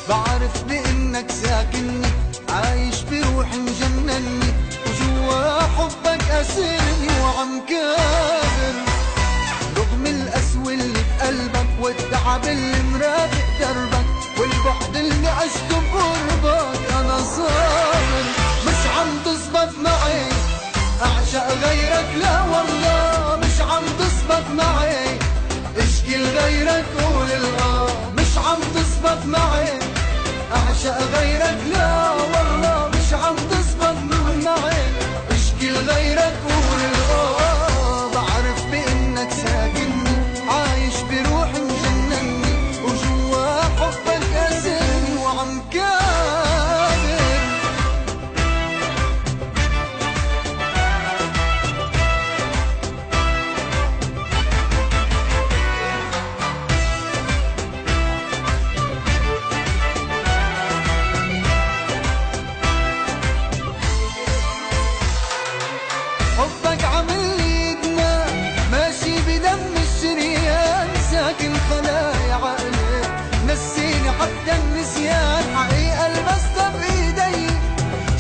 بعرف بإنك ساكنني، عايش بروحي مجنني، وجوا حبك أسرني وعم كابر. رغم القسوة اللي بقلبك والتعب اللي مرافق دربك والبعد اللي عشته بقربك، أنا صابر. مش عم تزبط معي أعشق غيرك، لا والله مش عم تزبط معي اشكي لغيرك قول مش عم تزبط معي أعشق غيرك، لا والله مش عم تزبط معي اشكي لغيرك قول بعرف بإنك ساكنني، عايش بروحي مجنني، وجوا حبك أسرني وعم كابر. حبك عامل لي دماغ ماشي بدم الشريان، ساكن خلايا عقلي نسيني حتى النسيان. حقيقة لمستها بإيدي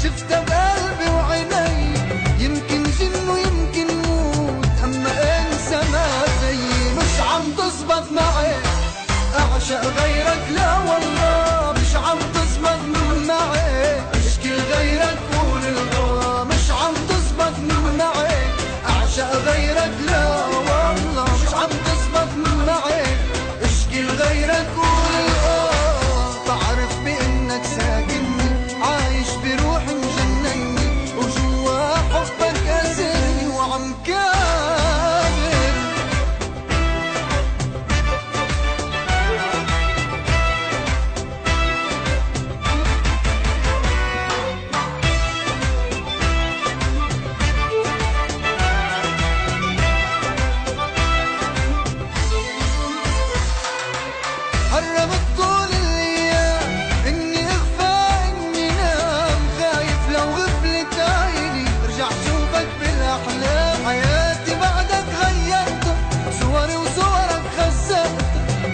شفتها بقلبي وعيني، يمكن جن ويمكن موت أما انسى ما زيي. مش عم تزبط معي أعشق غيرك، لا والله مش عم تزبط معي اشكي لغيرك قول مش عم تزبط معي أعشق غيرك، لا والله مش عم تزبط معي اشكي لغيرك قول بعرف بإنك ساكنني، عايش بروحي مجنني، وجوا حبك أسرني وعم كابر. قربت طول الايام اني اغفى اني نام، خايف لو غفلت عيني ارجع شوفك بالاحلام. حياتي بعدك غيرتها، صوري وصورك خزقتها،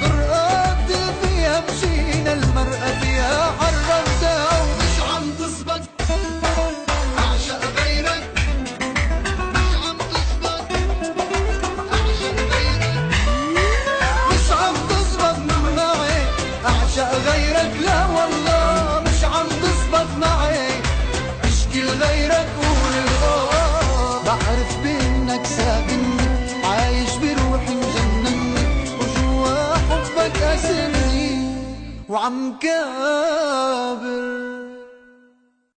طرقات فيها مشينا المرأة فيها حرمتها. ومش عم تزبط اعشق غيرك، مش عم تزبط اعشق غيرك، مش عم تزبط معي أعشق غيرك، لا والله مش عم تزبط معي اشكي لغيرك قول بعرف بإنك ساكنني، عايش بروحي مجنني، وجوا حبك أسرني وعم كابر.